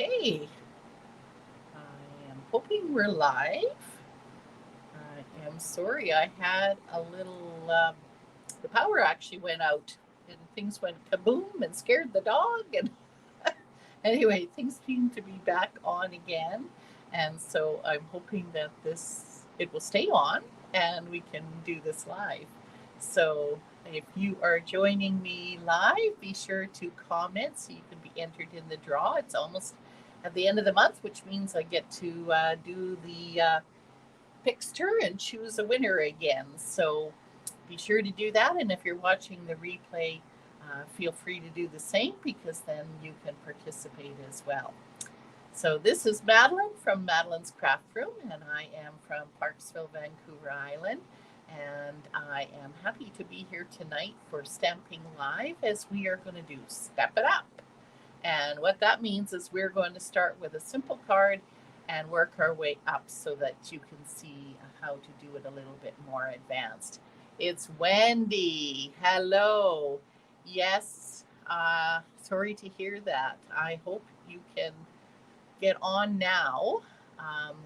Okay, I am hoping we're live. I am sorry, I had a little, the power actually went out and things went kaboom and scared the dog. And anyway, things seem to be back on again. And so I'm hoping that it will stay on and we can do this live. So if you are joining me live, be sure to comment so you can be entered in the draw. It's almost at the end of the month, which means I get to do the Pickster and choose a winner again. So be sure to do that. And if you're watching the replay, feel free to do the same because then you can participate as well. So this is Madeline from Madeline's Craft Room, and I am from Parksville, Vancouver Island. And I am happy to be here tonight for Stamping Live as we are going to do Step It Up. And what that means is we're going to start with a simple card and work our way up so that you can see how to do it a little bit more advanced. It's Wendy. Hello. Yes, sorry to hear that. I hope you can get on now.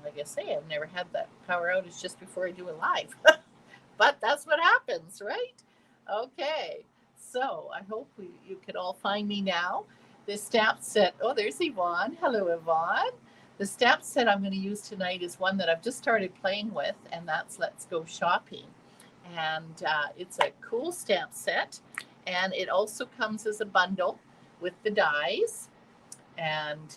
Like I say, I've never had that power outage just before I do it live, but that's what happens, right? Okay, so I hope you can all find me now. This stamp set, oh, there's Yvonne. Hello, Yvonne. The stamp set I'm going to use tonight is one that I've just started playing with, and that's Let's Go Shopping. And it's a cool stamp set, and it also comes as a bundle with the dies and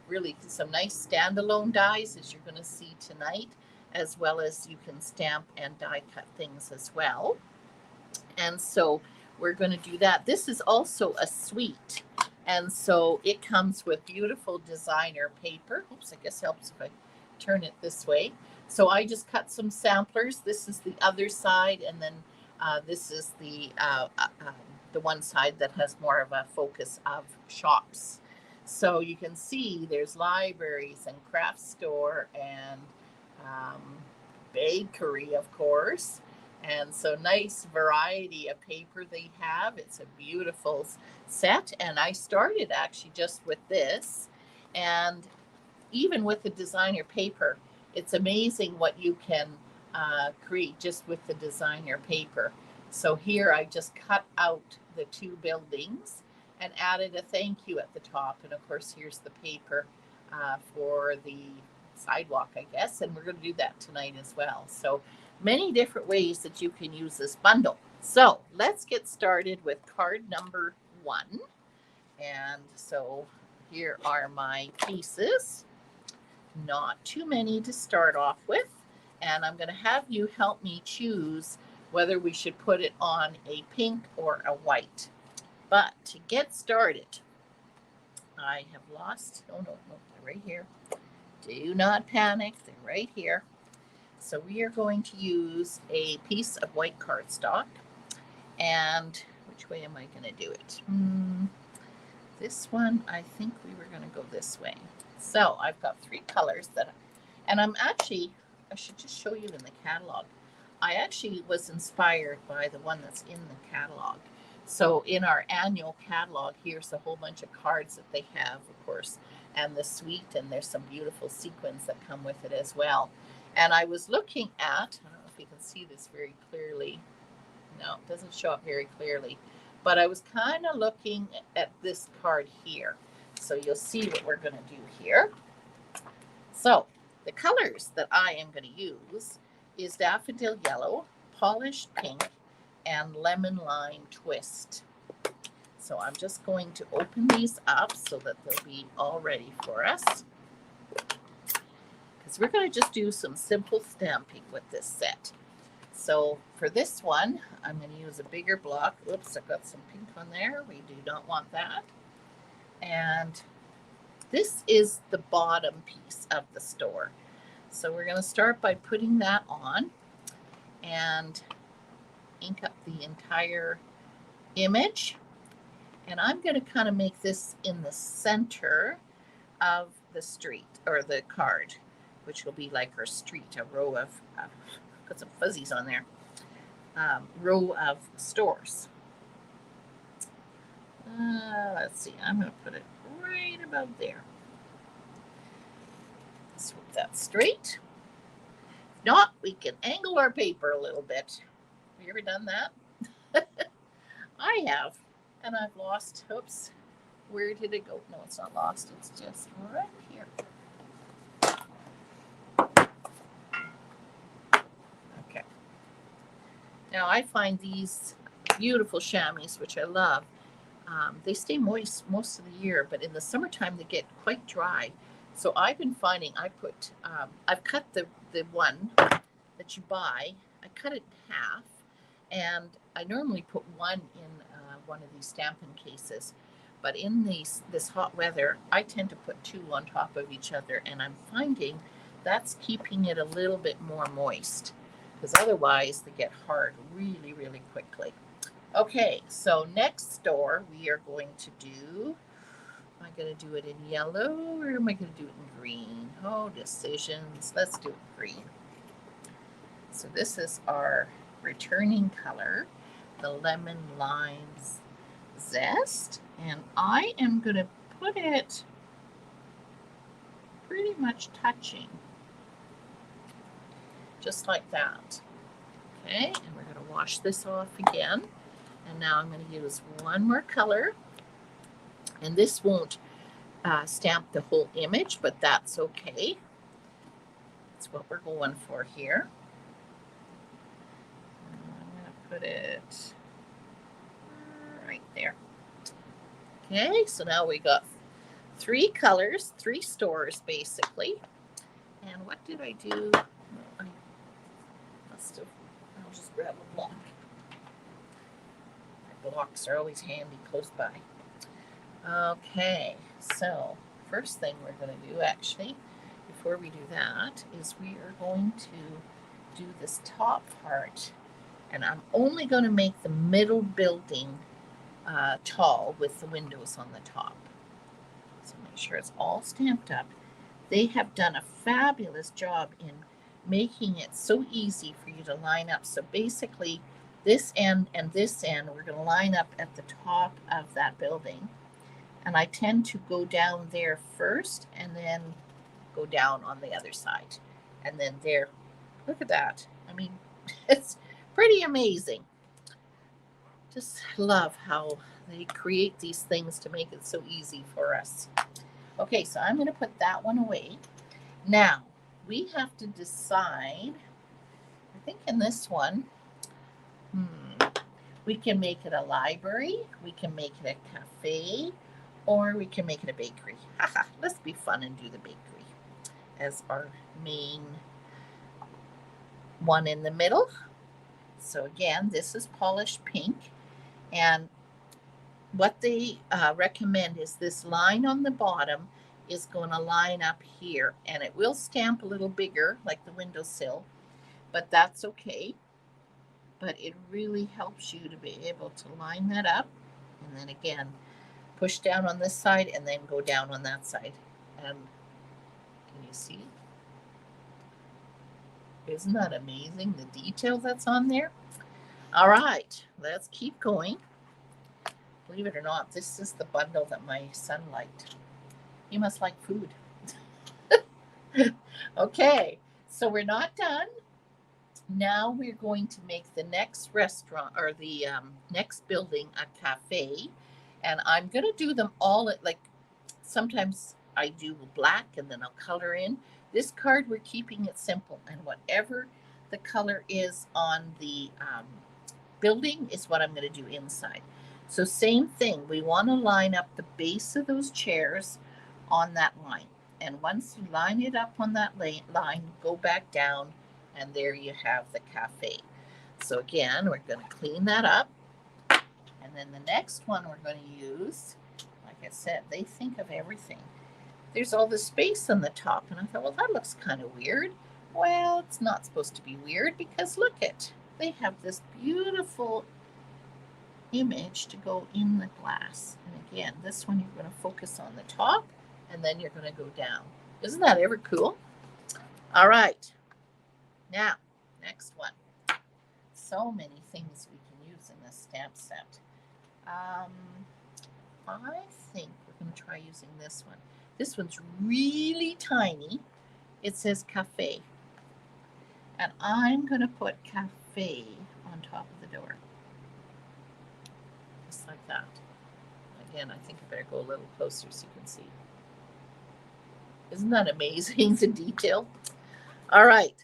really some nice standalone dies, as you're going to see tonight, as well as you can stamp and die cut things as well. And so we're going to do that. This is also a suite. And so it comes with beautiful designer paper. Oops, I guess it helps if I turn it this way. So I just cut some samplers. This is the other side, and then this is the one side that has more of a focus of shops. So you can see there's libraries and craft store and um, bakery, of course. And so nice variety of paper they have. It's a beautiful set. And I started actually just with this. And even with the designer paper, it's amazing what you can create just with the designer paper. So here I just cut out the two buildings and added a thank you at the top. And of course, here's the paper for the sidewalk, I guess. And we're going to do that tonight as well. So many different ways that you can use this bundle. So let's get started with card number 1. And so here are my pieces. Not too many to start off with. And I'm going to have you help me choose whether we should put it on a pink or a white. But to get started, I have lost, oh no, they're right here. Do not panic, they're right here. So we are going to use a piece of white cardstock. And which way am I going to do it? This one, I think we were going to go this way. So I've got 3 colors and I should just show you in the catalog. I actually was inspired by the one that's in the catalog. So in our annual catalog, here's a whole bunch of cards that they have, of course, and the suite, and there's some beautiful sequins that come with it as well. And I was looking at, I don't know if you can see this very clearly. No, it doesn't show up very clearly. But I was kind of looking at this card here. So you'll see what we're going to do here. So the colors that I am going to use is daffodil yellow, polished pink, and lemon lime twist. So I'm just going to open these up so that they'll be all ready for us. Because we're going to just do some simple stamping with this set. So for this one, I'm going to use a bigger block. Oops, I've got some pink on there. We do not want that. And this is the bottom piece of the store. So we're going to start by putting that on and ink up the entire image. And I'm going to kind of make this in the center of the street or the card, which will be like our street, a row of put some fuzzies on there, row of stores. Let's see, I'm going to put it right about there. swoop that straight. If not, we can angle our paper a little bit. Have you ever done that? I have, and I've lost. Oops, where did it go? No, it's not lost. It's just right here. Okay. Now I find these beautiful chamois, which I love. They stay moist most of the year, but in the summertime they get quite dry. So I've been finding I've cut the one that you buy. I cut it in half, and I normally put one in one of these Stampin' cases. But in this hot weather, I tend to put two on top of each other, and I'm finding that's keeping it a little bit more moist, because otherwise they get hard really, really quickly. Okay, so next door we are going to do, am I going to do it in yellow or am I going to do it in green? Oh, decisions. Let's do it in green. So this is our returning color, the lemon limes zest, and I am going to put it pretty much touching, just like that. Okay, and we're going to wash this off again. And now I'm going to use one more color, and this won't stamp the whole image, but that's okay. That's what we're going for here. I'm going to put it right there. Okay, so now we got 3 colors, 3 stores basically. And what did I do? I must have, I'll just grab a block. My blocks are always handy close by. Okay, so first thing we're going to do actually, before we do that, is we are going to do this top part, and I'm only going to make the middle building tall with the windows on the top. So make sure it's all stamped up. They have done a fabulous job in making it so easy for you to line up. So basically this end and this end, we're going to line up at the top of that building. And I tend to go down there first and then go down on the other side. And then there, look at that. I mean, it's pretty amazing. Just love how they create these things to make it so easy for us. Okay, so I'm going to put that one away. Now, we have to decide, I think in this one, we can make it a library, we can make it a cafe, or we can make it a bakery. Let's be fun and do the bakery as our main one in the middle. So again, this is polished pink, and what they recommend is this line on the bottom is going to line up here, and it will stamp a little bigger like the windowsill, but that's okay. But it really helps you to be able to line that up, and then again push down on this side and then go down on that side. And can you see? Isn't that amazing, the detail that's on there? All right, let's keep going. Believe it or not, this is the bundle that my son liked. He must like food. Okay, so we're not done. Now we're going to make the next restaurant, or the next building, a cafe. And I'm going to do them all at, like, sometimes I do black and then I'll color in. This card, we're keeping it simple, and whatever the color is on the building is what I'm going to do inside. So same thing, we want to line up the base of those chairs on that line. And once you line it up on that line, go back down, and there you have the cafe. So again, we're going to clean that up. And then the next one we're going to use, like I said, they think of everything. There's all the space on the top, and I thought, well, that looks kind of weird. Well, it's not supposed to be weird, because look it, they have this beautiful image to go in the glass. And again, this one you're going to focus on the top, and then you're going to go down. Isn't that ever cool? All right. Now, next one. So many things we can use in this stamp set. I think we're going to try using this one. This one's really tiny. it says cafe. And I'm going to put cafe on top of the door. Just like that. Again, I think I better go a little closer so you can see. Isn't that amazing, the detail? All right,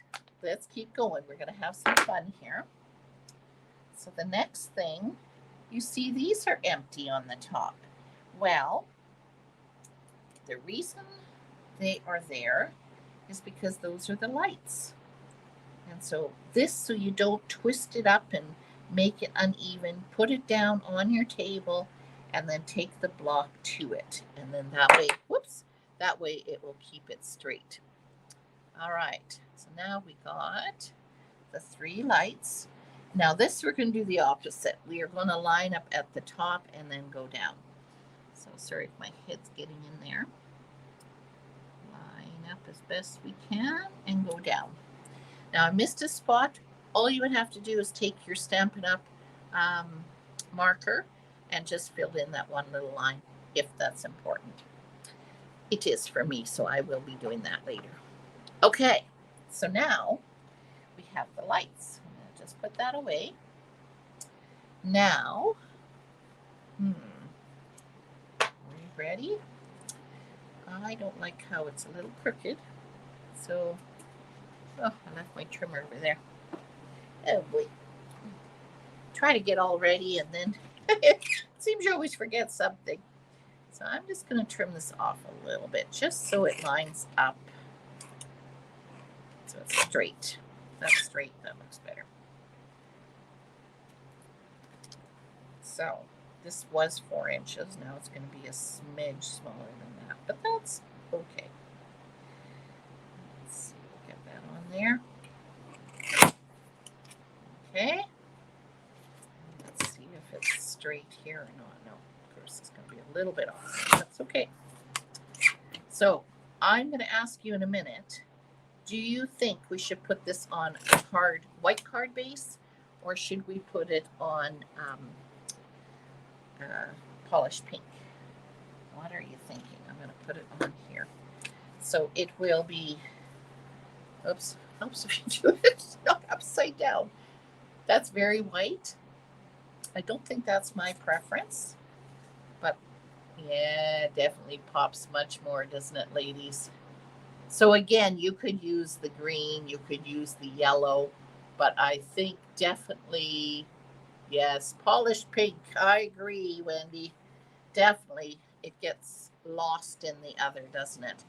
let's keep going. We're going to have some fun here. So the next thing, you see these are empty on the top. Well, the reason they are there is because those are the lights. And so this, so you don't twist it up and make it uneven, put it down on your table and then take the block to it. And then that way, whoops, that way it will keep it straight. All right, so now we got the 3 lights. Now this, we're going to do the opposite. We are going to line up at the top and then go down. So sorry if my head's getting in there. Line up as best we can and go down. Now I missed a spot. All you would have to do is take your Stampin' Up! Marker and just fill in that one little line if that's important. It is for me, so I will be doing that later. Okay, so now we have the lights. I'm going to just put that away. Now, are you ready? I don't like how it's a little crooked, so I left my trimmer over there. Oh boy. Try to get all ready and then it seems you always forget something. So I'm just going to trim this off a little bit just so it lines up. So it's straight. That's straight. That looks better. So this was 4 inches. Now it's going to be a smidge smaller than that, but that's okay. Let's see, we'll get that on there. Okay. Let's see if it's straight here or not. No, of course it's going to be a little bit off. That's okay. So I'm going to ask you in a minute, do you think we should put this on a white card base, or should we put it on polished pink? What are you thinking? I'm going to put it on here. So it will be, oops, helps if you do it not upside down. That's very white. I don't think that's my preference, but yeah, it definitely pops much more, doesn't it, ladies? So again, you could use the green, you could use the yellow, but I think definitely, yes, polished pink. I agree, Wendy. Definitely, it gets lost in the other, doesn't it?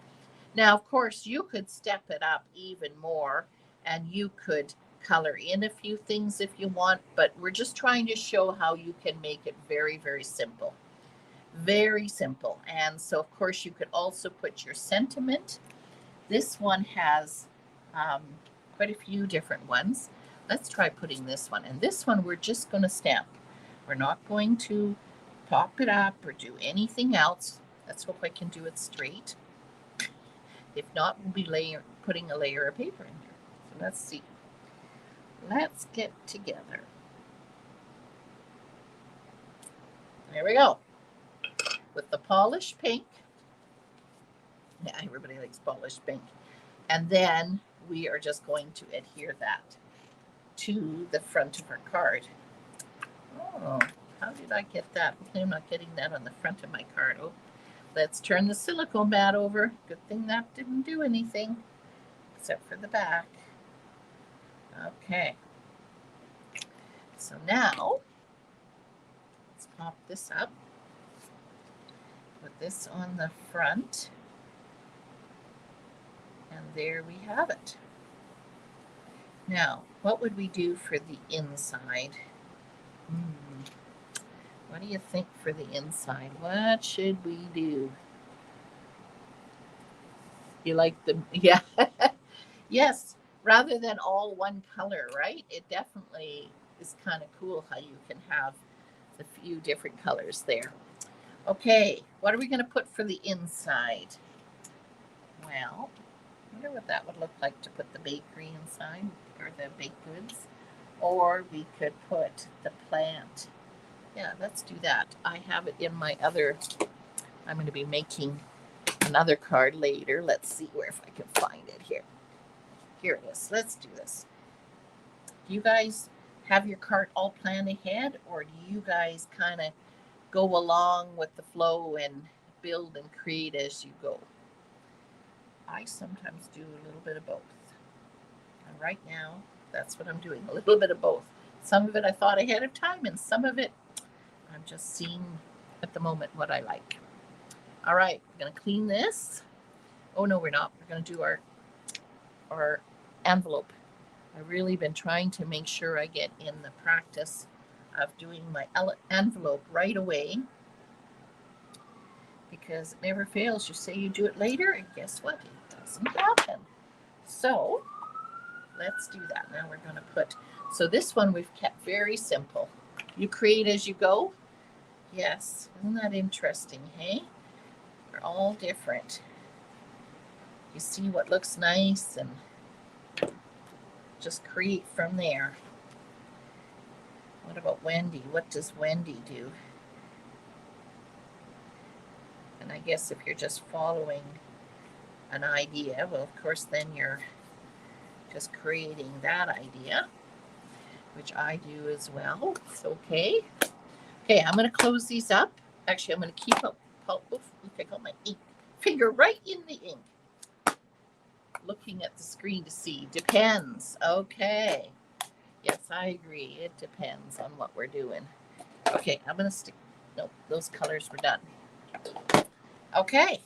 Now, of course, you could step it up even more and you could color in a few things if you want, but we're just trying to show how you can make it very, very simple. Very simple. And so, of course, you could also put your sentiment. This one has quite a few different ones. Let's try putting this one. And this one we're just going to stamp. We're not going to pop it up or do anything else. Let's hope I can do it straight. If not, we'll be putting a layer of paper in here. So let's see. Let's get together. There we go. With the polished pink. Yeah, everybody likes polished pink. And then we are just going to adhere that to the front of our card. Oh, how did I get that? I'm not getting that on the front of my card. Oh, let's turn the silicone mat over. Good thing that didn't do anything, except for the back. Okay. So now, let's pop this up. Put this on the front. And there we have it. Now, what would we do for the inside? What do you think for the inside? What should we do? You like the, yeah. Yes, rather than all one color, right? It definitely is kind of cool how you can have a few different colors there. Okay, what are we going to put for the inside? Well, I wonder what that would look like to put the bakery inside, or the baked goods. Or we could put the plant. Yeah, let's do that. I have it in my other, I'm going to be making a another card later. Let's see where if I can find it here. Here it is. Let's do this. Do you guys have your card all planned ahead, or do you guys kind of go along with the flow and build and create as you go? I sometimes do a little bit of both. And right now, that's what I'm doing, a little bit of both. Some of it I thought ahead of time, and some of it I'm just seeing at the moment what I like. All right, we're going to clean this. Oh, no, we're not. We're going to do our envelope. I've really been trying to make sure I get in the practice of doing my envelope right away, because it never fails. You say you do it later, and guess what? It doesn't happen. So let's do that. Now we're going to put, so this one we've kept very simple. You create as you go. Yes, isn't that interesting, hey? They're all different. You see what looks nice and just create from there. What about Wendy? What does Wendy do? And I guess if you're just following an idea, well, of course, then you're just creating that idea, which I do as well. It's okay. Okay, I'm going to close these up. Actually, I'm going to keep up. Look, I got my ink finger right in the ink. Looking at the screen to see. Depends. Okay. Yes, I agree. It depends on what we're doing. Okay, I'm going to stick. Nope, those colors were done. Okay,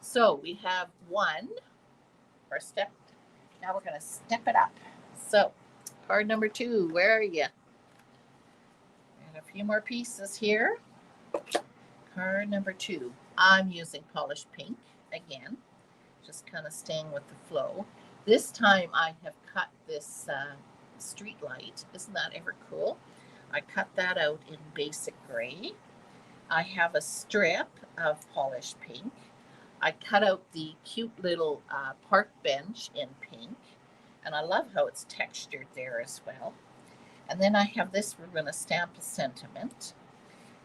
so we have one or step. Now we're going to step it up. So, card number 2, where are you? And a few more pieces here. Card number 2. I'm using polished pink again, just kind of staying with the flow. This time I have cut this street light. Isn't that ever cool? I cut that out in basic gray. I have a strip of polished pink. I cut out the cute little park bench in pink, and I love how it's textured there as well. And then I have this, we're going to stamp a sentiment.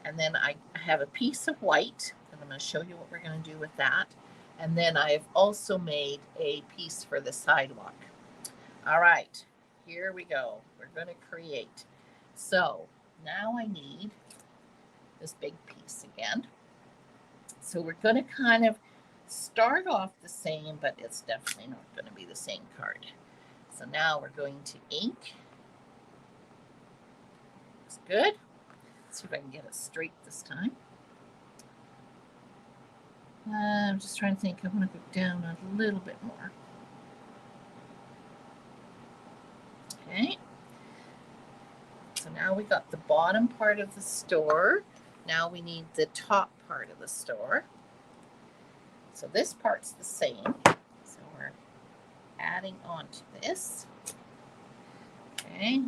And then I have a piece of white, and I'm going to show you what we're going to do with that. And then I've also made a piece for the sidewalk. All right, here we go. We're going to create. So now I need this big piece again. So we're going to kind of start off the same, but it's definitely not going to be the same card. So now we're going to ink. Looks good. Let's see if I can get it straight this time. I'm just trying to think. I want to go down a little bit more. Okay. So now we got the bottom part of the store. Now we need the top part of the store. So this part's the same. So we're adding on to this. Okay.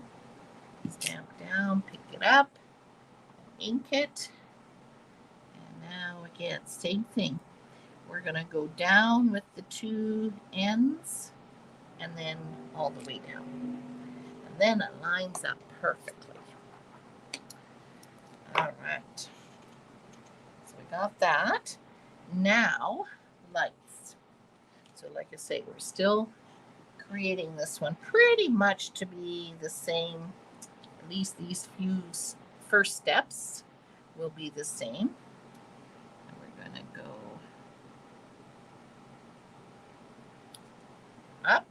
Stamp down, pick it up, ink it. And now again, same thing. We're going to go down with the 2 ends and then all the way down. And then it lines up perfectly. All right. So we got that. Now, lights. So like I say, we're still creating this one pretty much to be the same. At least these few first steps will be the same. And we're going to go up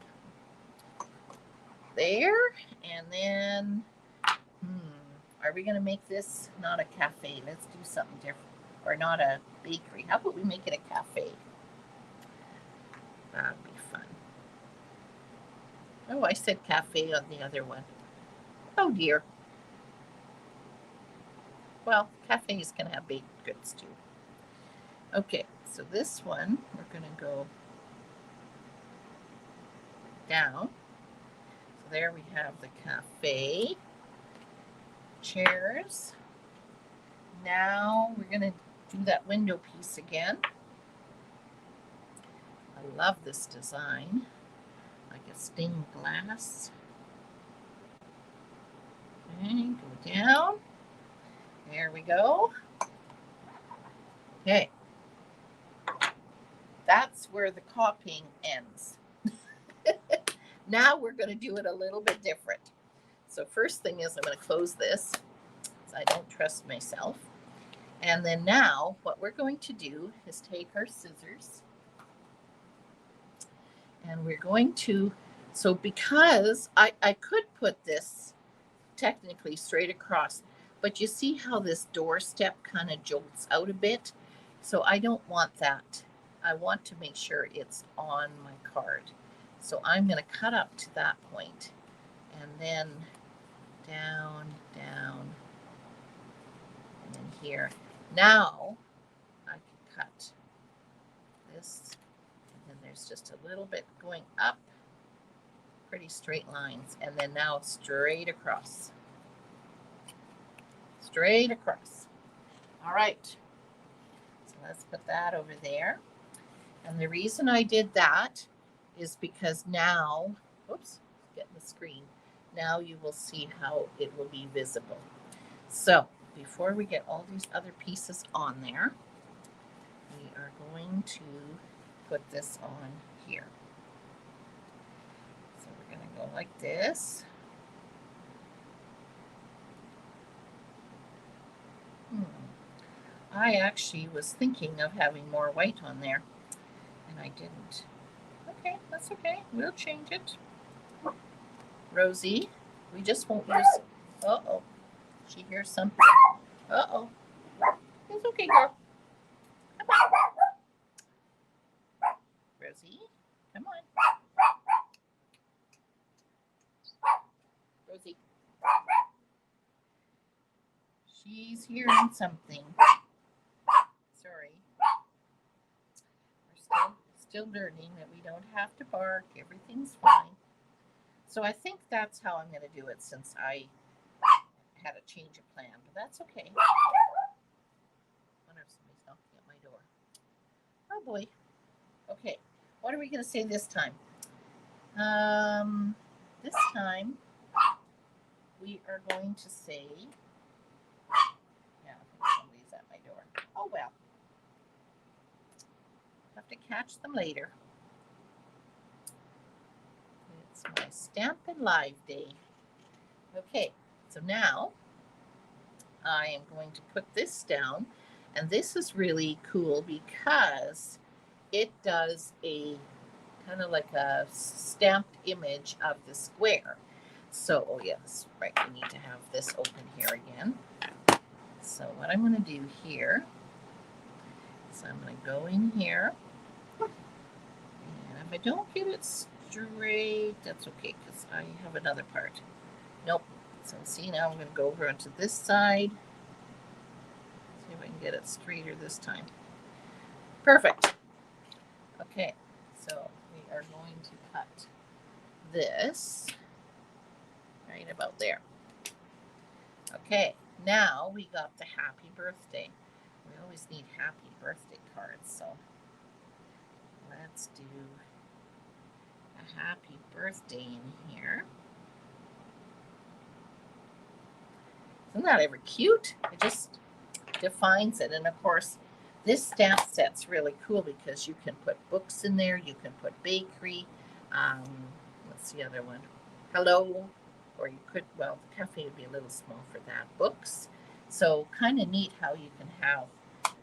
there, and then are we going to make this not a cafe? Let's do something different. Or not a bakery. How about we make it a cafe? That'd be fun. Oh, I said cafe on the other one. Oh dear. Well, cafes can have baked goods too. Okay, so this one, we're going to go down. So there we have the cafe. Chairs. Now we're going to do that window piece again. I love this design. Like a stained glass. Okay, go down. There we go. Okay. That's where the copying ends. Now we're going to do it a little bit different. So first thing is I'm going to close this, because I don't trust myself. And then now what we're going to do is take our scissors, and we're going to, so because I could put this technically straight across, but you see how this doorstep kind of jolts out a bit? So I don't want that. I want to make sure it's on my card. So I'm going to cut up to that point, and then down, down, and then here. Now I can cut this, and then there's just a little bit going up, pretty straight lines, and then now straight across. Straight across. All right. So let's put that over there. And the reason I did that is because now, oops, getting the screen. Now you will see how it will be visible. So before we get all these other pieces on there, we are going to put this on here. So we're going to go like this. I actually was thinking of having more white on there, and I didn't. Okay, that's okay. We'll change it. Rosie, we just won't use. Uh-oh. She hears something. Uh-oh. It's okay, girl. Come on. Rosie, come on. Rosie. She's hearing something. Sorry. We're still learning that we don't have to bark. Everything's fine. So I think that's how I'm going to do it, since I had a change of plan, but that's okay. I wonder if somebody's knocking at my door. Oh boy. Okay, what are we going to say this time? This time we are going to say, yeah, somebody's at my door. Oh well. Have to catch them later. It's my Stampin' Live Day. Okay, so now I am going to put this down, and this is really cool because it does a kind of like a stamped image of the square. So, oh yes, right, we need to have this open here again. So what I'm going to do here is I'm going to go in here, and if I don't get it straight, that's okay, because I have another part. Nope. So see, now I'm going to go over onto this side. See if I can get it straighter this time. Perfect. Okay, so we are going to cut this right about there. Okay, now we got the happy birthday. We always need happy birthday cards, so let's do a happy birthday in here. Isn't that ever cute? It just defines it. And of course, this stamp set's really cool because you can put books in there. You can put bakery. What's the other one? Hello. Or you could, well, the cafe would be a little small for that. Books. So kind of neat how you can have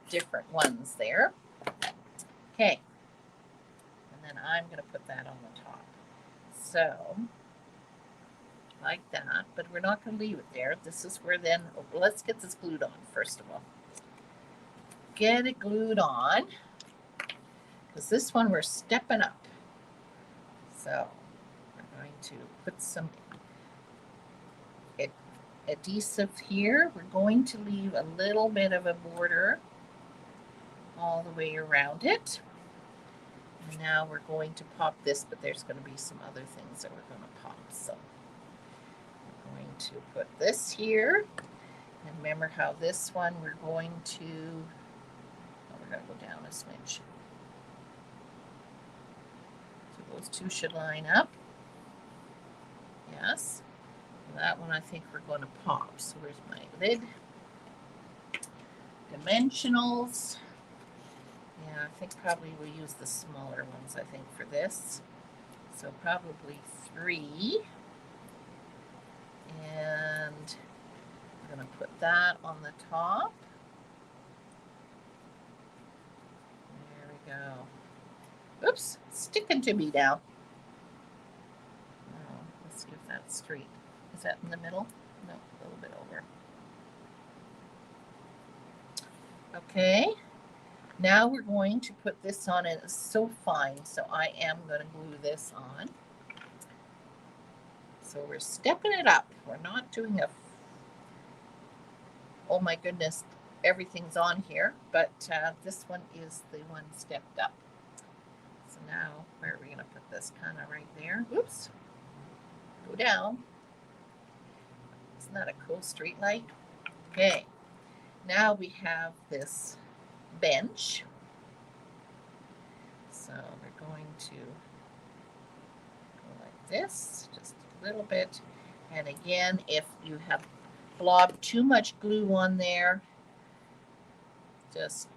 different ones there. Okay. And then I'm going to put that on the top. So like that, but we're not going to leave it there. This is where then, oh, let's get this glued on first of all. Get it glued on, because this one we're stepping up. So we're going to put some adhesive here. We're going to leave a little bit of a border all the way around it. And now we're going to pop this, but there's going to be some other things that we're going to pop. So we're going to put this here. And remember how this one we're going to, we're going to go down a smidge. So those two should line up. Yes. That one I think we're going to pop. So where's my lid? Dimensionals. I think probably we'll use the smaller ones, I think, for this. So probably 3. And we're going to put that on the top. There we go. Oops, sticking to me now. Oh, let's see if that's straight. Is that in the middle? No, a little bit over. Okay. Now we're going to put this on, and it's so fine, so I am going to glue this on. So we're stepping it up. We're not doing a, oh my goodness, everything's on here, but this one is the one stepped up. So now, where are we going to put this? Kind of right there. Oops. Go down. Isn't that a cool street light? Okay. Now we have this bench. So we're going to go like this, just a little bit. And again, if you have blobbed too much glue on there, just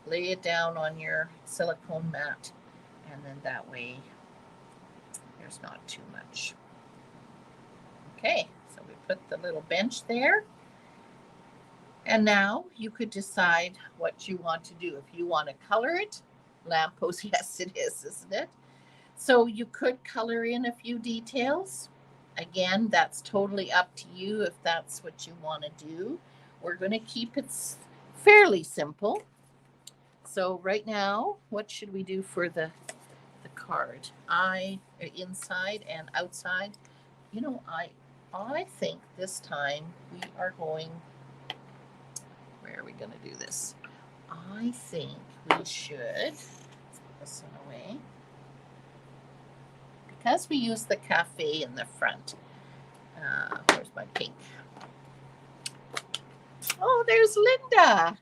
lay it down on your silicone mat, and then that way there's not too much. Okay, so we put the little bench there. And now you could decide what you want to do. If you want to color it, lamppost, yes it is, isn't it? So you could color in a few details. Again, that's totally up to you if that's what you want to do. We're going to keep it fairly simple. So right now, what should we do for the card? Inside and outside. You know, I think this time we are going, where are we going to do this? I think we should put this one away. Because we use the cafe in the front. Where's my pink? Oh, there's Linda.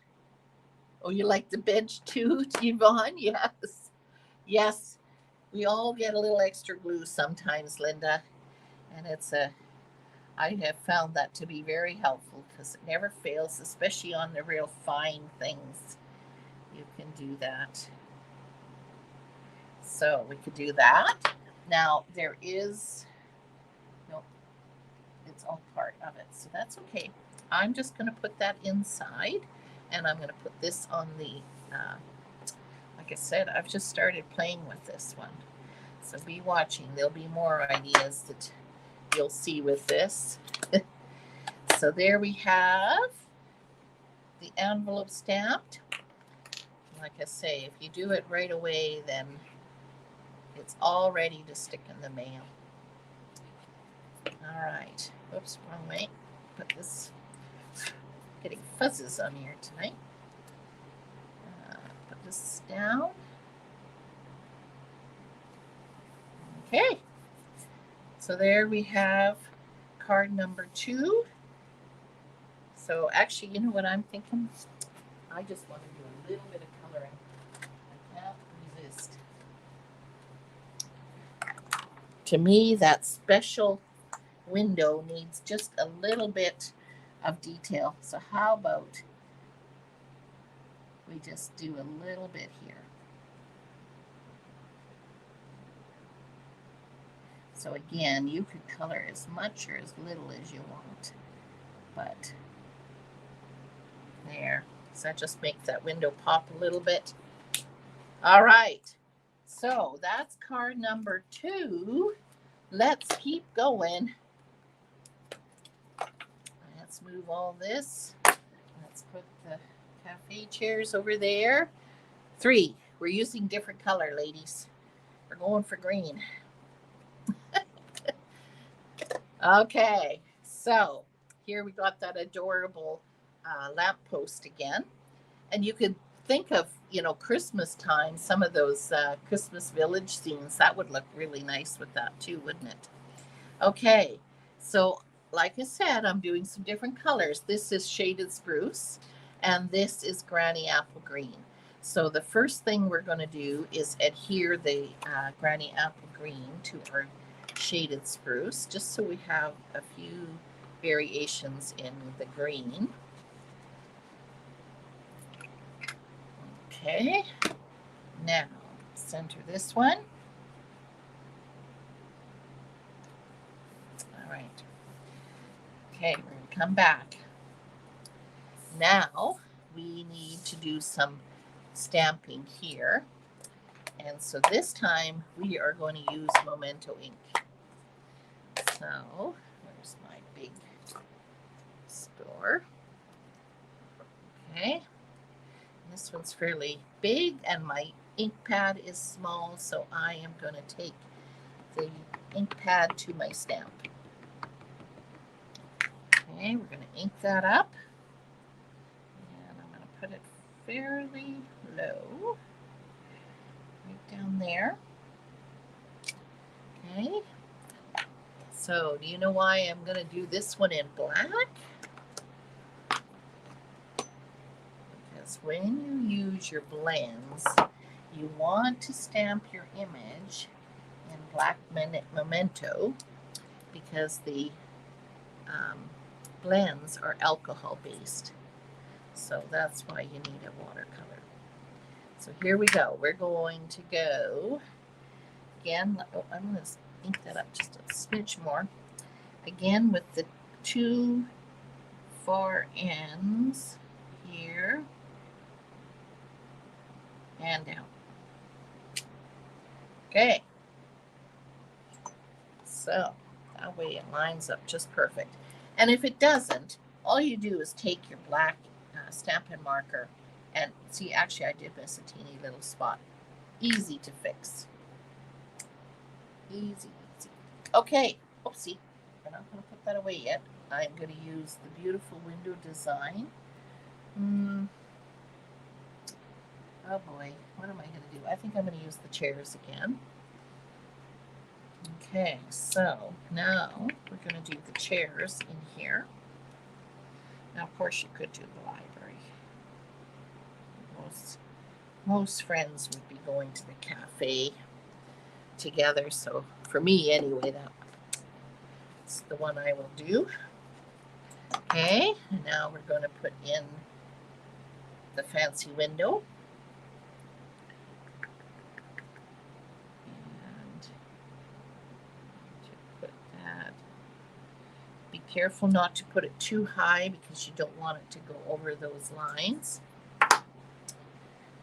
Oh, you like the bench too, Yvonne? Yes. Yes. We all get a little extra glue sometimes, Linda. And I have found that to be very helpful because it never fails, especially on the real fine things. You can do that. So we could do that. Now there is, nope, it's all part of it, so that's okay. I'm just going to put that inside, and I'm going to put this on the, like I said, I've just started playing with this one. So be watching. There'll be more ideas that you'll see with this. So there we have the envelope stamped. Like I say, if you do it right away, then it's all ready to stick in the mail. All right. Oops, wrong way. Put this, getting fuzzes on here tonight. Put this down. Okay. So there we have card number 2. So actually, you know what I'm thinking? I just want to do a little bit of coloring. I can't resist. To me, that special window needs just a little bit of detail. So how about we just do a little bit here. So again, you could color as much or as little as you want, but there. So that just makes that window pop a little bit. All right. So that's card number 2. Let's keep going. Let's move all this. Let's put the cafe chairs over there. 3. We're using different color, ladies. We're going for green. Okay, so here we got that adorable lamppost again. And you could think of, Christmas time, some of those Christmas village scenes. That would look really nice with that too, wouldn't it? Okay, so like I said, I'm doing some different colors. This is shaded spruce, and this is granny apple green. So the first thing we're going to do is adhere the granny apple green to our shaded spruce, just so we have a few variations in the green. Okay, Now, center this one. All right. Okay, we're going to come back. Now, we need to do some stamping here. And so this time, we are going to use Memento ink. So, where's my big store? Okay. This one's fairly big, and my ink pad is small, so I am going to take the ink pad to my stamp. Okay, we're going to ink that up, and I'm going to put it fairly low, right down there. Okay, so do you know why I'm going to do this one in black? Because when you use your blends, you want to stamp your image in black Memento, because the blends are alcohol based. So that's why you need a watercolor. So here we go. We're going to go again. Oh, I'm going to ink that up just a smidge more. Again with the two far ends here and down. Okay. So that way it lines up just perfect. And if it doesn't, all you do is take your black Stampin' marker and see, actually I did miss a teeny little spot. Easy to fix. Easy, easy. Okay, oopsie. We're not going to put that away yet. I'm going to use the beautiful window design. Oh boy, what am I going to do? I think I'm going to use the chairs again. Okay, so now we're going to do the chairs in here. Now, of course, you could do the library. Most friends would be going to the cafe together. So for me, anyway, that's the one I will do. Okay, and now we're going to put in the fancy window. And to put that. Be careful not to put it too high because you don't want it to go over those lines.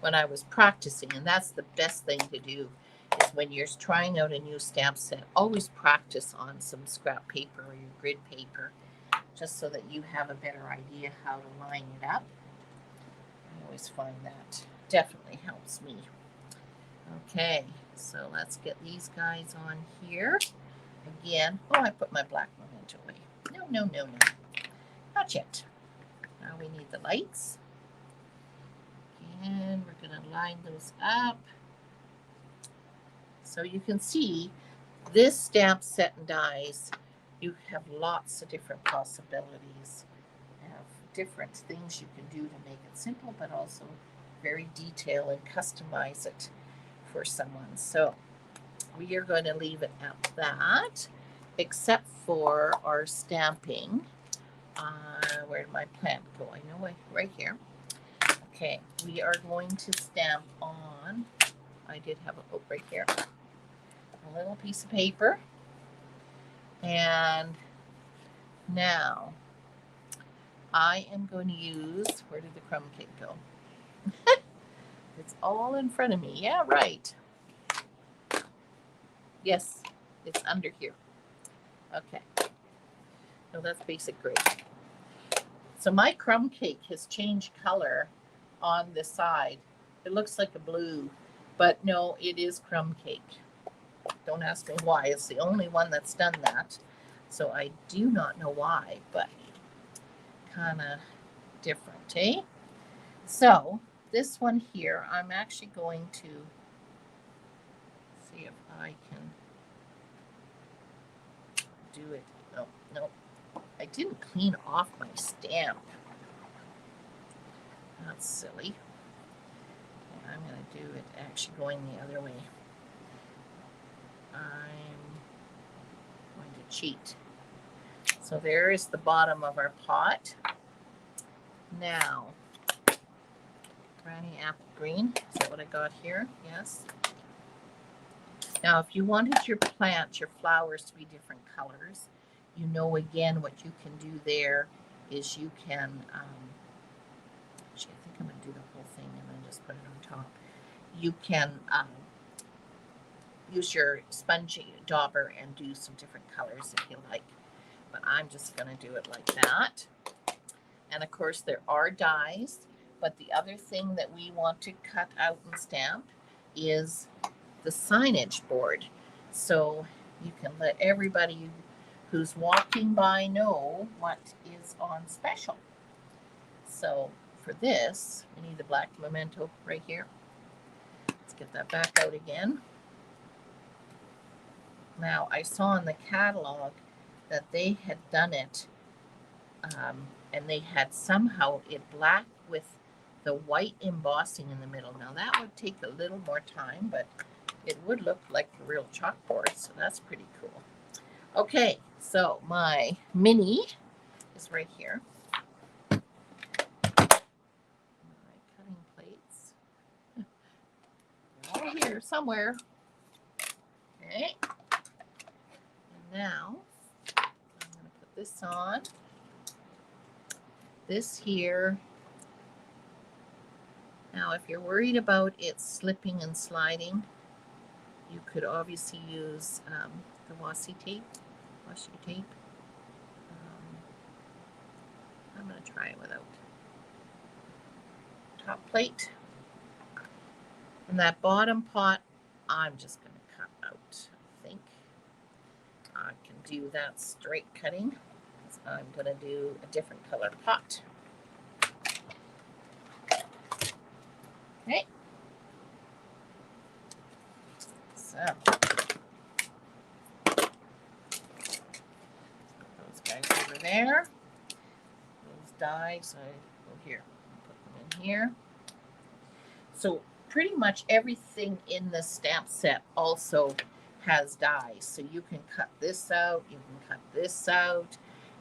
When I was practicing, and that's the best thing to do, is when you're trying out a new stamp set, always practice on some scrap paper or your grid paper, just so that you have a better idea how to line it up. I always find that definitely helps me. Okay, so let's get these guys on here. Again, oh, I put my black Memento away. No, not yet. Now we need the lights. And we're going to line those up. So you can see this stamp set and dies, you have lots of different possibilities. You have different things you can do to make it simple, but also very detailed and customize it for someone. So we are going to leave it at that, except for our stamping. Where did my plant go? I know, right here. Okay, we are going to stamp on, I did have a, oh, right here, a little piece of paper. And now I am going to use, where did the crumb cake go? It's all in front of me. Yeah, right. Yes, it's under here. Okay. No, that's basic grade. So my crumb cake has changed color on the side. It looks like a blue, but no, it is crumb cake. Don't ask me why. It's the only one that's done that. So I do not know why, but kind of different, eh? So this one here, I'm actually going to see if I can do it. No, I didn't clean off my stamp. That's silly. And I'm going to do it actually going the other way. I'm going to cheat. So there is the bottom of our pot. Now, Granny Apple green. Is that what I got here? Yes. Now, if you wanted your plants, your flowers to be different colors, you know, again, what you can do there is you can, actually, I think I'm going to do the whole thing and then just put it on top. You can use your spongy dauber and do some different colors if you like. But I'm just going to do it like that. And of course, there are dies. But the other thing that we want to cut out and stamp is the signage board. So you can let everybody who's walking by know what is on special. So for this, we need the black memento right here. Let's get that back out again. Now, I saw in the catalog that they had done it, and they had somehow it black with the white embossing in the middle. Now, that would take a little more time, but it would look like a real chalkboard, so that's pretty cool. Okay, so my mini is right here. My cutting plates. They're all here somewhere. Okay. And now I'm going to put this on. This here. Now, if you're worried about it slipping and sliding, you could obviously use the washi tape. I'm going to try it without. Top plate. And that bottom pot, I'm just going to cut out, I think. I can do that straight cutting. I'm going to do a different color pot. Okay. So, those guys over there. Those dies, I go here. Put them in here. So pretty much everything in the stamp set also has dies. So you can cut this out, you can cut this out,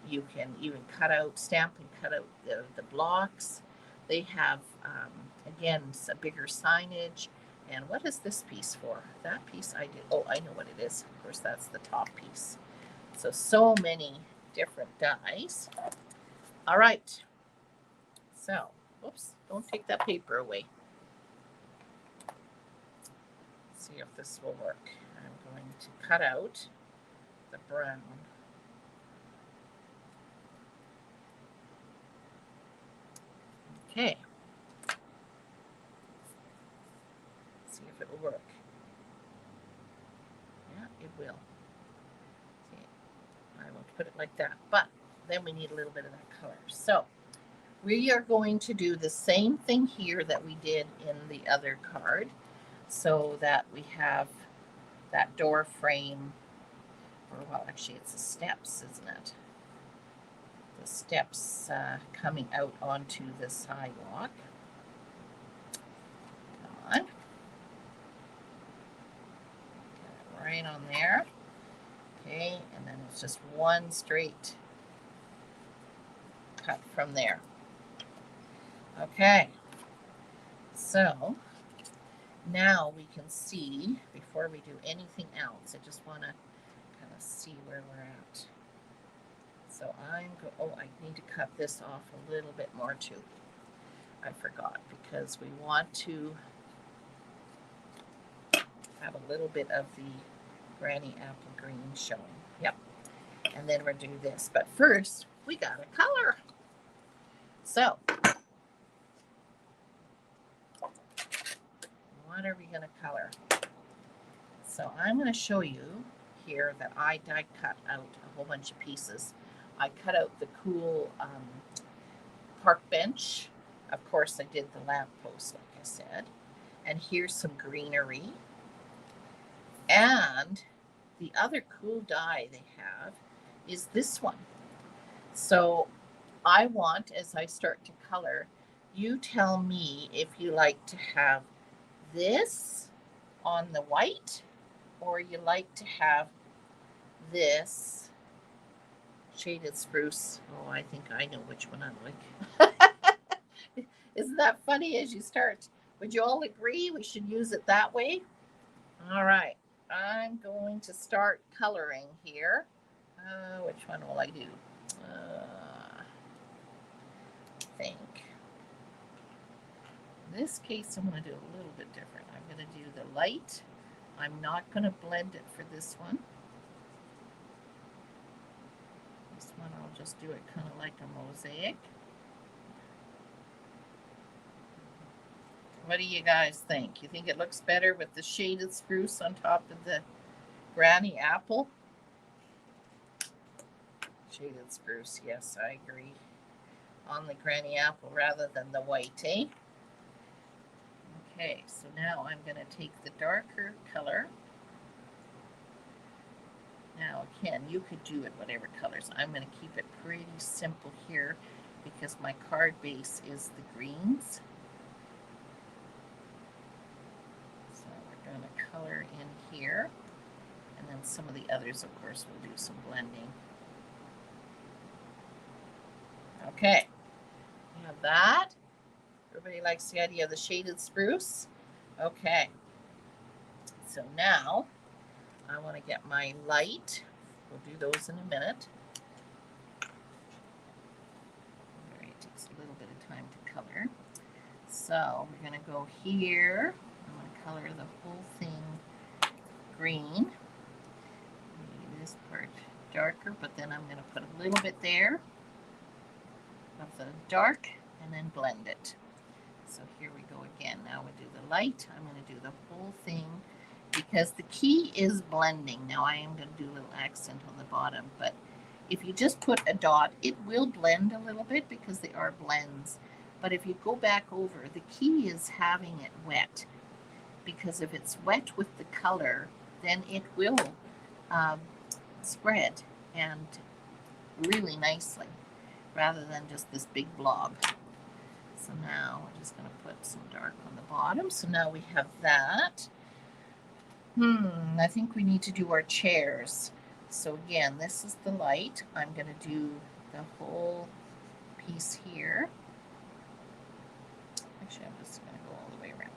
you can even cut out, stamp and cut out the blocks. They have, again, a bigger signage. And what is this piece for? That piece I did, oh, I know what it is. Of course, that's the top piece. So many different dies. All right. So, oops, don't take that paper away. See if this will work. I'm going to cut out the brown. Okay. See if it will work. Yeah, it will. See, I will put it like that, but then we need a little bit of that color. So we are going to do the same thing here that we did in the other card, so that we have that door frame, or well, actually it's the steps, isn't it? The steps coming out onto the sidewalk. Come on. Get it right on there. Okay, and then it's just one straight cut from there. Okay, so now we can see, before we do anything else, I just want to kind of see where we're at. So I need to cut this off a little bit more too. I forgot, because we want to have a little bit of the Granny Apple Green showing. Yep. And then we're doing this. But first, we got a color. So, what are we going to color? So I'm going to show you here that I die cut out a whole bunch of pieces. I cut out the cool park bench. Of course, I did the lamppost, like I said. And here's some greenery. And the other cool die they have is this one. So I want, as I start to color, you tell me if you like to have this on the white, or you like to have this shaded spruce. Oh, I think I know which one I like. Isn't that funny as you start Would you all agree we should use it that way? All right, I'm going to start coloring here. Which one will I do? I think in this case I'm going to do a little bit different. I'm going to do the light. I'm not going to blend it for this one. This one I'll just do it kind of like a mosaic. What do you guys think? You think it looks better with the shaded spruce on top of the granny apple? Shaded spruce, yes, I agree. On the granny apple rather than the white, eh? Okay, so now I'm going to take the darker color. Now, again, you could do it whatever colors. I'm going to keep it pretty simple here because my card base is the greens. So we're going to color in here. And then some of the others, of course, we'll do some blending. Okay, we have that. Everybody likes the idea of the shaded spruce. Okay, so now I want to get my light. We'll do those in a minute. All right, it takes a little bit of time to color. So we're going to go here. I'm going to color the whole thing green. Maybe this part darker, but then I'm going to put a little bit there of the dark and then blend it. So here we go again. Now we do the light. I'm going to do the whole thing because the key is blending. Now I am going to do a little accent on the bottom, but if you just put a dot, it will blend a little bit because they are blends. But if you go back over, the key is having it wet, because if it's wet with the color, then it will spread and really nicely rather than just this big blob. So now we're just going to put some dark on the bottom. So now we have that. I think we need to do our chairs. So again, this is the light. I'm going to do the whole piece here. Actually, I'm just going to go all the way around.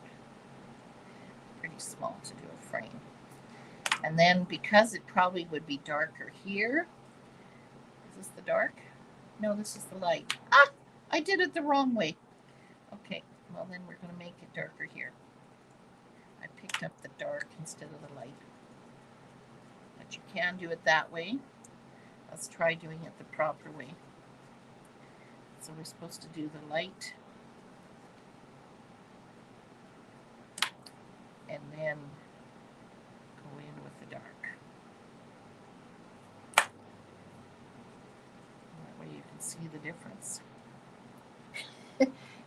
Pretty small to do a frame. And then because it probably would be darker here. Is this the dark? No, this is the light. Ah, I did it the wrong way. Okay, well then we're going to make it darker here. I picked up the dark instead of the light. But you can do it that way. Let's try doing it the proper way. So we're supposed to do the light and then go in with the dark. That way you can see the difference.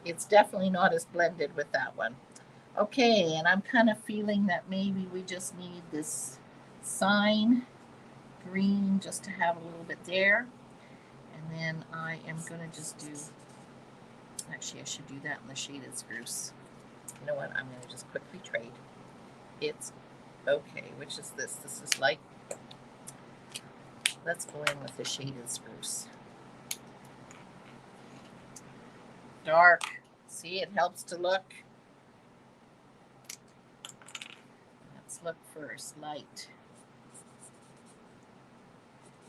It's definitely not as blended with that one. Okay, and I'm kind of feeling that maybe we just need this sign green just to have a little bit there. And then I am going to just do, actually I should do that in the shaded spruce. You know what, I'm going to just quickly trade. It's okay, which is this? This is light. Let's go in with the shaded spruce. Dark. See, it helps to look. Let's look first. Light.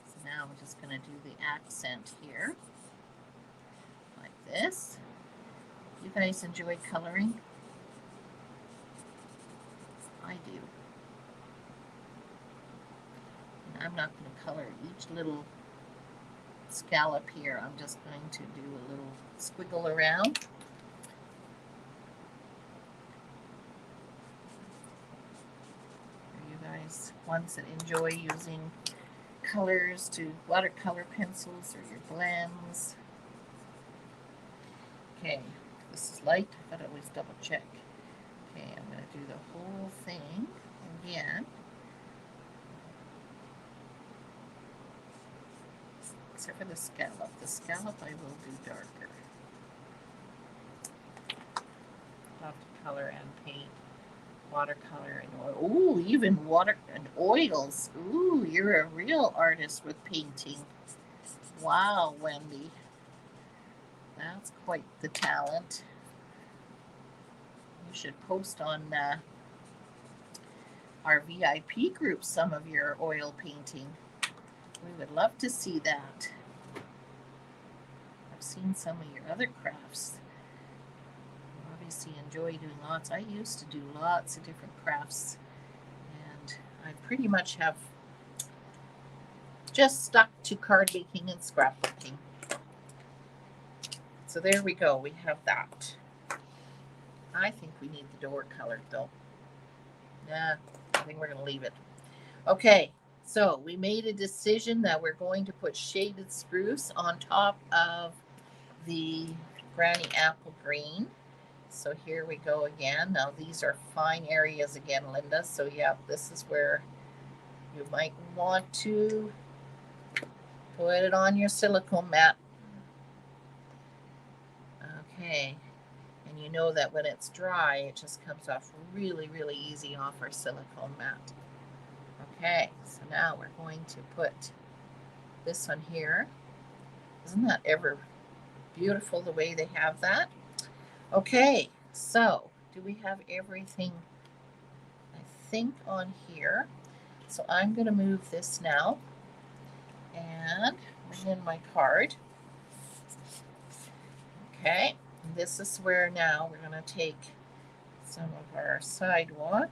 So now we're just going to do the accent here. Like this. You guys enjoy coloring? I do. And I'm not going to color each little scallop here. I'm just going to do a little squiggle around. For you guys, ones that enjoy using colors to watercolor pencils or your blends. Okay, this is light. I've got to always double check. Okay, I'm going to do the whole thing again. Except for the scallop. The scallop I will do darker. I'll have to color and paint. Watercolor and oil. Ooh, even water and oils. Ooh, you're a real artist with painting. Wow, Wendy. That's quite the talent. You should post on our VIP group some of your oil painting. We would love to see that. I've seen some of your other crafts. You obviously enjoy doing lots. I used to do lots of different crafts, and I pretty much have just stuck to card making and scrapbooking. So there we go. We have that. I think we need the door colored though. Nah, I think we're going to leave it. Okay, so we made a decision that we're going to put shaded spruce on top of the Granny Apple Green. So here we go again. Now these are fine areas again, Linda. So yeah, this is where you might want to put it on your silicone mat. Okay, and you know that when it's dry, it just comes off really, really easy off our silicone mat. Okay, so now we're going to put this one here. Isn't that ever beautiful the way they have that? Okay, so do we have everything, I think, on here? So I'm going to move this now and bring in my card. Okay, and this is where now we're going to take some of our sidewalk.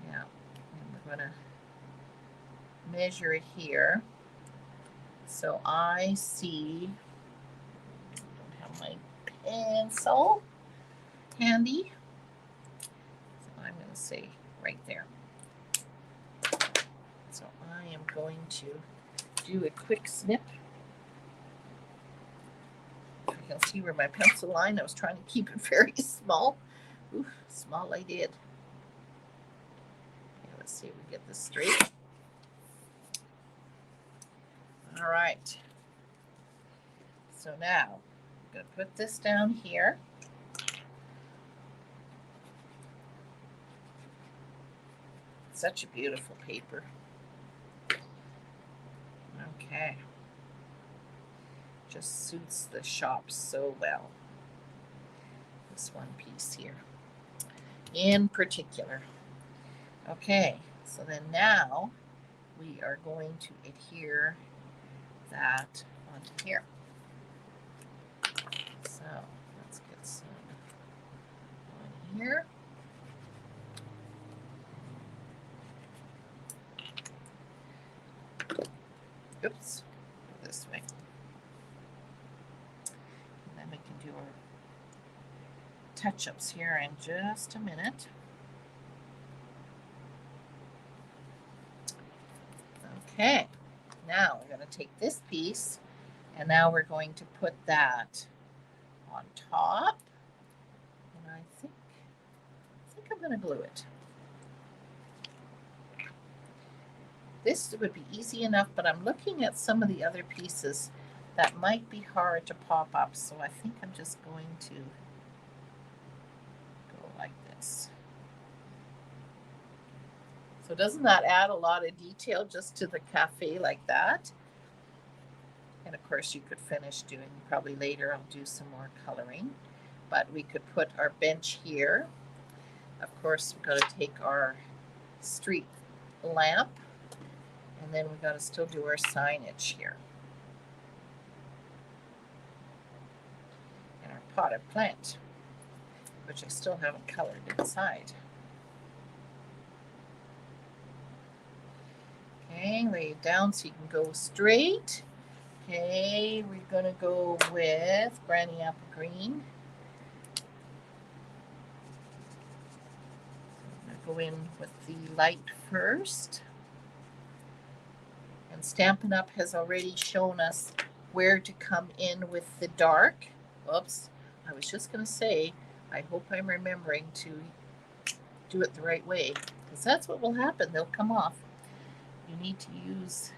Yeah, and we're going to measure it here. So I see, I don't have my pencil handy. So I'm going to say right there. So I am going to do a quick snip. You can see where my pencil line, I was trying to keep it very small. Ooh, small I did. Okay, let's see if we get this straight. All right. So now I'm going to put this down here. Such a beautiful paper. Okay. Just suits the shop so well. This one piece here in particular. Okay, so then now we are going to adhere that onto here. So let's get some on here. Oops, this way. And then we can do our touch-ups here in just a minute. Okay, now we're going to take this piece and now we're going to put that on top. And I think I'm going to glue it. This would be easy enough, but I'm looking at some of the other pieces that might be hard to pop up. So I think I'm just going to go like this. So doesn't that add a lot of detail just to the cafe like that? And of course you could finish doing, probably later I'll do some more coloring, but we could put our bench here. Of course we've got to take our street lamp, and then we've got to still do our signage here. And our potted plant, which I still haven't colored inside. Okay, lay it down so you can go straight. Okay, we're going to go with Granny Apple Green. I'm going to go in with the light first. And Stampin' Up! Has already shown us where to come in with the dark. Oops, I was just going to say, I hope I'm remembering to do it the right way, because that's what will happen. They'll come off. You need to use,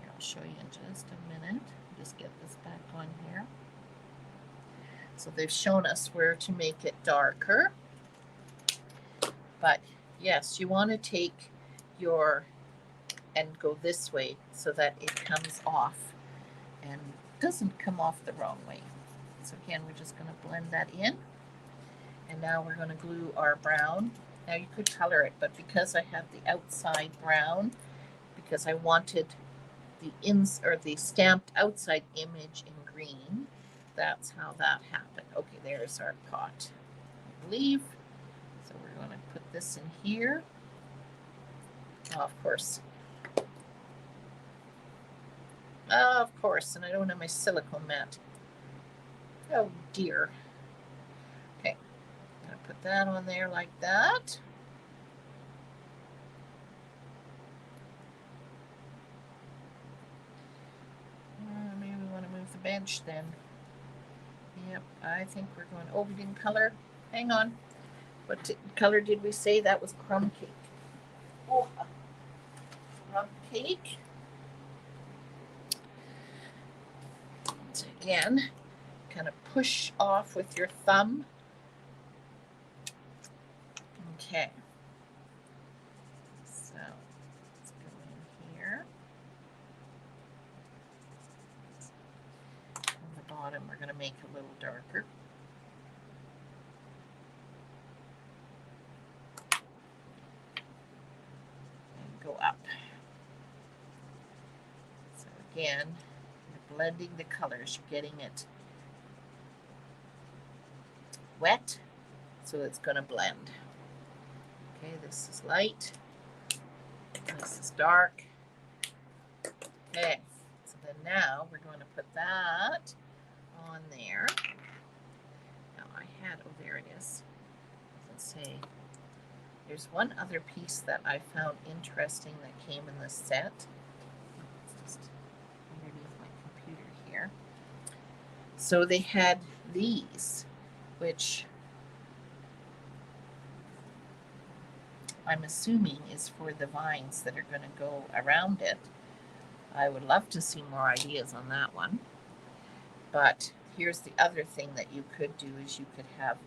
here, I'll show you in just a minute. Just get this back on here. So they've shown us where to make it darker. But yes, you want to take your and go this way so that it comes off and doesn't come off the wrong way. So again, we're just going to blend that in. And now we're going to glue our brown. Now you could color it, but because I have the outside brown, because I wanted the stamped outside image in green, that's how that happened. Okay, there's our pot, I believe. So we're going to put this in here. Oh, of course. Of course, and I don't have my silicone mat. Oh dear. Okay, I'm going to put that on there like that. Maybe we want to move the bench then. Yep, I think we're going, oh, we didn't color. Hang on. What color did we say? That was crumb cake. Oh, crumb cake. So again, kind of push off with your thumb. Okay. So let's go in here. On the bottom, we're going to make a little darker. And go up. So again, you're blending the colors. You're getting it wet, so it's going to blend. Okay, this is light. This is dark. Okay, so then now we're going to put that on there. Now I had, oh, there it is. Let's see. There's one other piece that I found interesting that came in the set. It's just underneath my computer here. So they had these, which I'm assuming is for the vines that are going to go around it. I would love to see more ideas on that one. But here's the other thing that you could do is you could have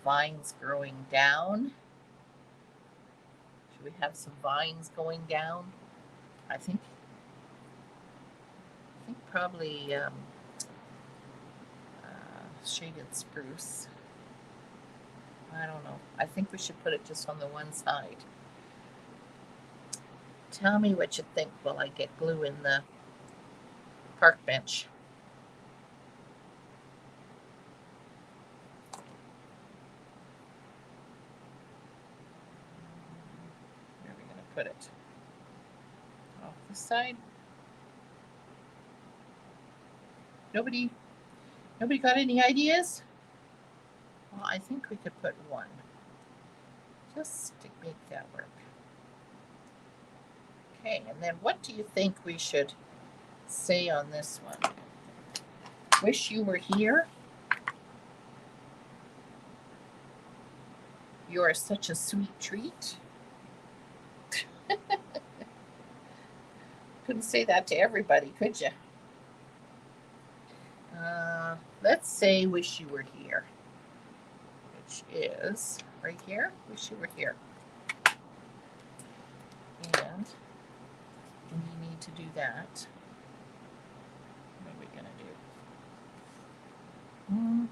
vines growing down. Should we have some vines going down? I think probably shaded spruce. I don't know. I think we should put it just on the one side. Tell me what you think while I get glue in the park bench. Where are we going to put it? Off the side? Nobody got any ideas? Well, I think we could put one. Just to make that work. Okay, and then what do you think we should say on this one? Wish you were here. You are such a sweet treat. Couldn't say that to everybody, could you? Let's say wish you were here, which is right here. Wish you were here. And we need to do that. What are we going to do?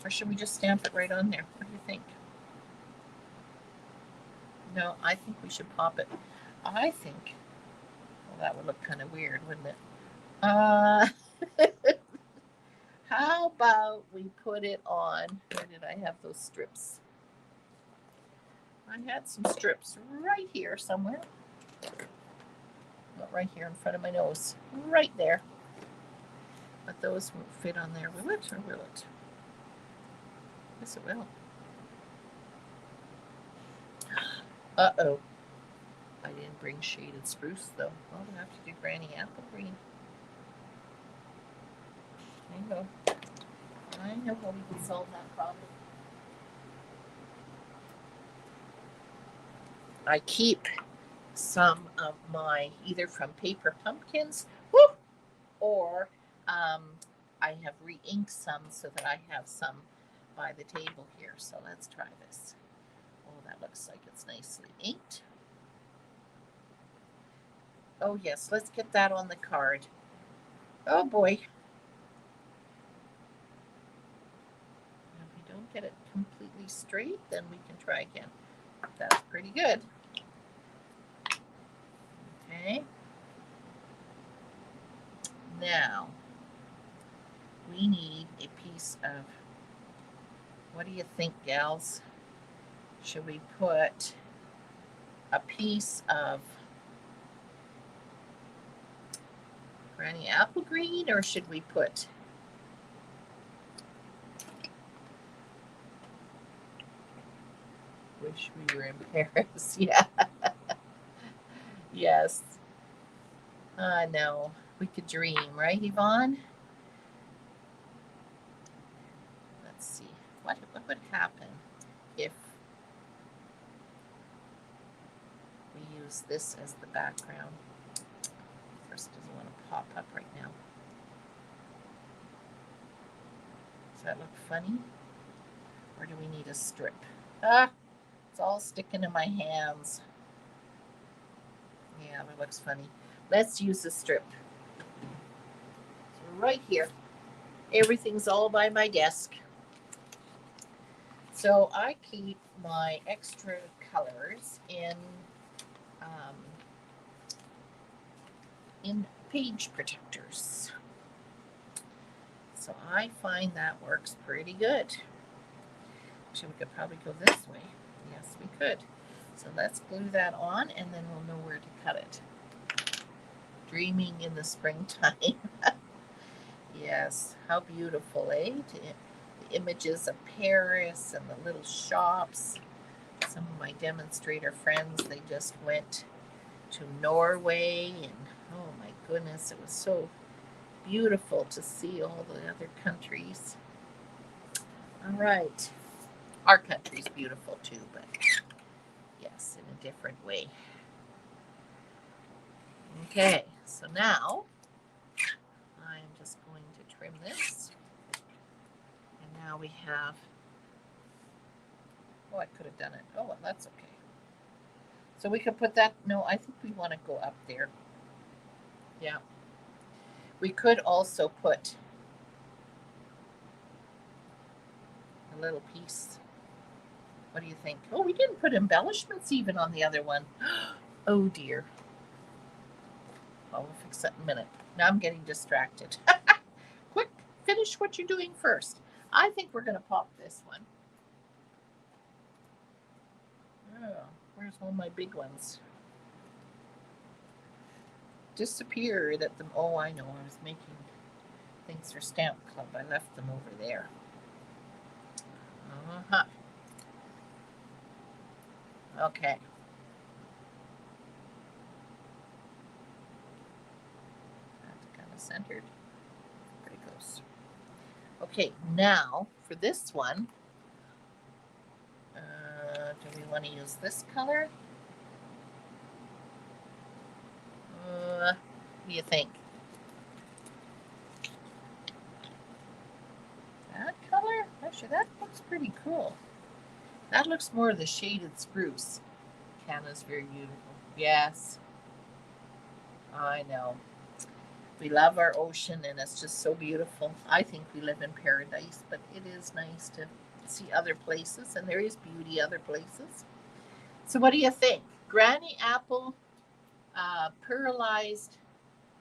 Or should we just stamp it right on there? What do you think? No, I think we should pop it. I think, well, that would look kind of weird, wouldn't it? How about we put it on, where did I have those strips? I had some strips right here somewhere. Not right here in front of my nose. Right there. But those won't fit on there, will it? Or will it? Yes, it will. Uh-oh. I didn't bring shaded spruce, though. Well, we'll have to do Granny Apple Green. There you go. I know how we can solve that problem. I keep some of my, either from Paper Pumpkins, or I have re-inked some so that I have some by the table here. So let's try this. Oh, that looks like it's nicely inked. Oh yes, let's get that on the card. Oh boy. can't get it completely straight, then we can try again. That's pretty good. Okay. Now, we need a piece of, what do you think, gals? Should we put a piece of Granny Apple Green, or should we put Wish We Were in Paris? Yeah. Yes. No, we could dream, right, Yvonne? Let's see. What would happen if we use this as the background? First, doesn't want to pop up right now. Does that look funny? Or do we need a strip? Ah, it's all sticking to my hands. Yeah, that looks funny. Let's use a strip. So right here. Everything's all by my desk. So I keep my extra colors in page protectors. So I find that works pretty good. Actually, we could probably go this way. Yes, we could. So let's glue that on, and then we'll know where to cut it. Dreaming in the springtime. Yes, how beautiful, eh? The images of Paris and the little shops. Some of my demonstrator friends, they just went to Norway, and oh my goodness, it was so beautiful to see all the other countries. All right. Our country's beautiful too, but yes, in a different way. Okay, so now I'm just going to trim this. And now we have, oh, I could have done it. Oh, well, that's okay. So we could put that, no, I think we want to go up there. Yeah. We could also put a little piece. What do you think? Oh, we didn't put embellishments even on the other one. Oh dear. Well, we'll fix that in a minute. Now I'm getting distracted. Quick, finish what you're doing first. I think we're going to pop this one. Oh, where's all my big ones? Disappeared at them. Oh, I know. I was making things for Stamp Club. I left them over there. Uh-huh. Okay. That's kind of centered. Pretty close. Okay, now for this one, do we want to use this color? What do you think? That color? Actually, that looks pretty cool. That looks more of the shaded spruce. Canada's very beautiful. Yes. I know. We love our ocean and it's just so beautiful. I think we live in paradise, but it is nice to see other places, and there is beauty other places. So what do you think? Granny Apple pearlized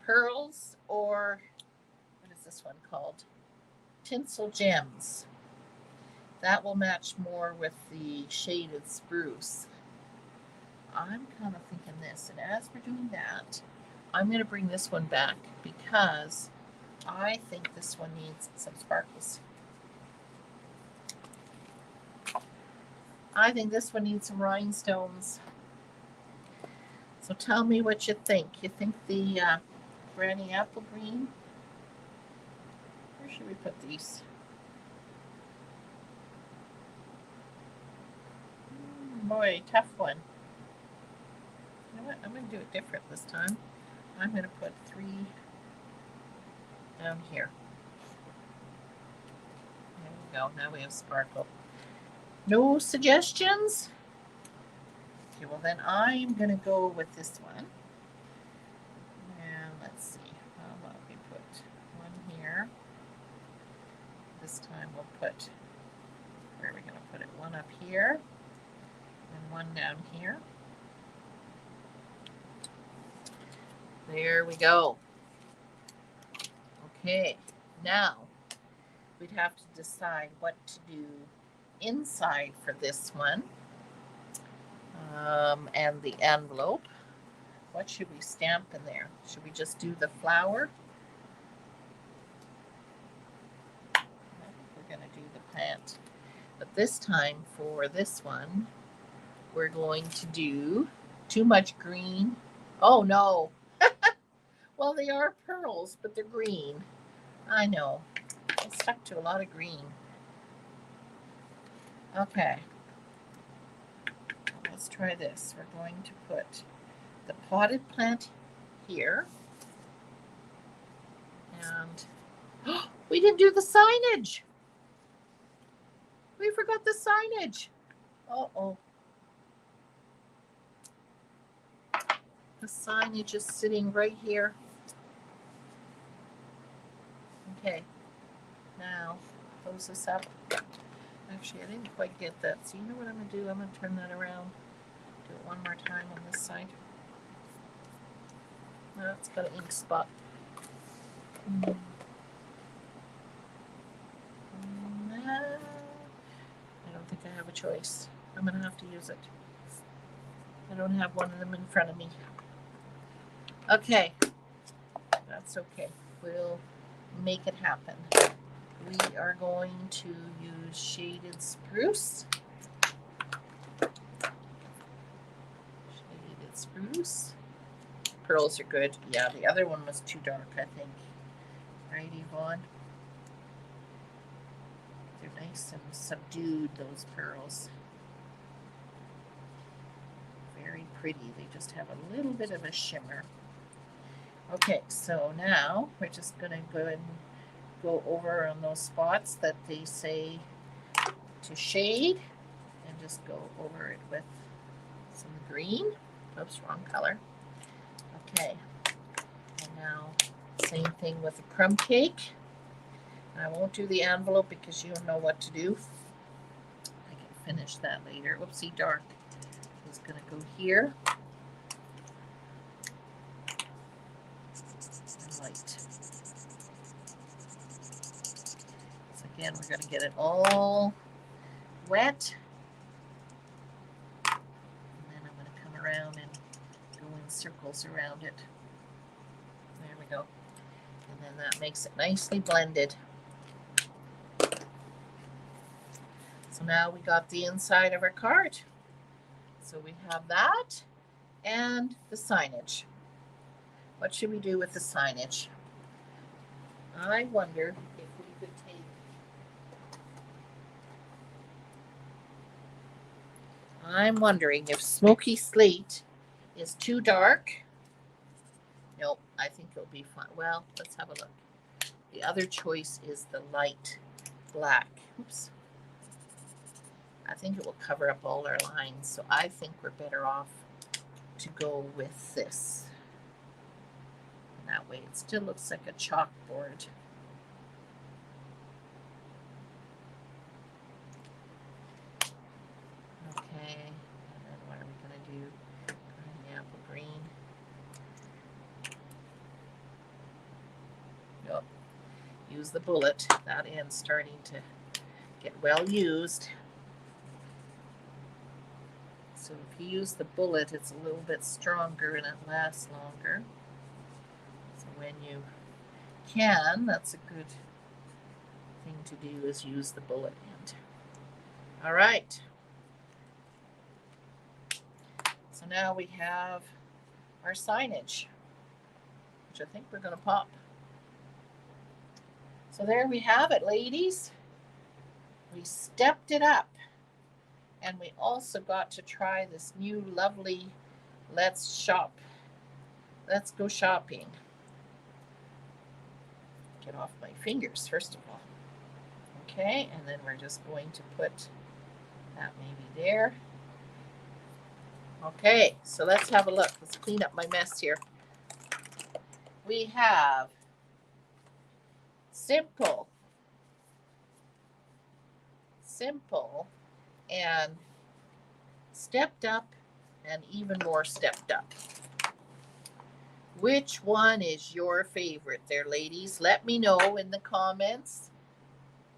pearls, or what is this one called? Tinsel Gems. That will match more with the shaded spruce. I'm kind of thinking this, and as we're doing that, I'm going to bring this one back because I think this one needs some sparkles. I think this one needs some rhinestones. So tell me what you think. You think the Granny Apple Green? Where should we put these? Boy, tough one. You know what? I'm going to do it different this time. I'm going to put 3 down here. There we go. Now we have sparkle. No suggestions? Okay, well then I'm going to go with this one. And let's see. How about we put one here? This time we'll put, one up here and one down here. There we go. Okay, now we'd have to decide what to do inside for this one. And the envelope. What should we stamp in there? Should we just do the flower? I think we're going to do the plant. But this time for this one, we're going to do too much green. Oh no. Well, they are pearls, but they're green. I know. I stuck to a lot of green. Okay. Let's try this. We're going to put the potted plant here. And we didn't do the signage. We forgot the signage. Uh-oh. The signage is sitting right here. Okay. Now, close this up. Actually, I didn't quite get that. So you know what I'm going to do? I'm going to turn that around. Do it one more time on this side. Oh, it's got an ink spot. I don't think I have a choice. I'm going to have to use it. I don't have one of them in front of me. Okay. That's okay. We'll make it happen. We are going to use Shaded Spruce. Shaded Spruce. Pearls are good. Yeah, the other one was too dark, I think. Right, Yvonne? They're nice and subdued, those pearls. Very pretty. They just have a little bit of a shimmer. Okay, so now we're just going to go and go over on those spots that they say to shade and just go over it with some green. Oops, wrong color. Okay, and now same thing with the crumb cake. And I won't do the envelope because you don't know what to do. I can finish that later. Whoopsie, dark. It's going to go here. And light. So again, we're going to get it all wet. And then I'm going to come around and go in circles around it. There we go. And then that makes it nicely blended. So now we got the inside of our card. So we have that and the signage. What should we do with the signage? I wonder if we could take I'm wondering if Smoky Slate is too dark. Nope, I think it'll be fine. Well, let's have a look. The other choice is the light black. Oops. I think it will cover up all our lines, so I think we're better off to go with this. And that way it still looks like a chalkboard. Okay, and then what are we going to do? Apple green. Yep. Use the bullet. That end's starting to get well used. So if you use the bullet, it's a little bit stronger and it lasts longer. So when you can, that's a good thing to do, is use the bullet end. All right. So now we have our signage, which I think we're going to pop. So there we have it, ladies. We stepped it up. And we also got to try this new lovely Let's Go Shopping. Get off my fingers, first of all. Okay, and then we're just going to put that maybe there. Okay, so let's have a look. Let's clean up my mess here. We have simple and stepped up and even more stepped up. Which one is your favorite there, ladies? Let me know in the comments.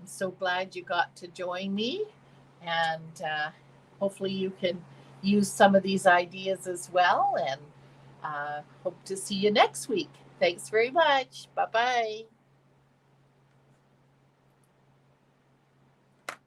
I'm so glad you got to join me, and hopefully you can use some of these ideas as well. And hope to see you next week. Thanks very much. Bye bye.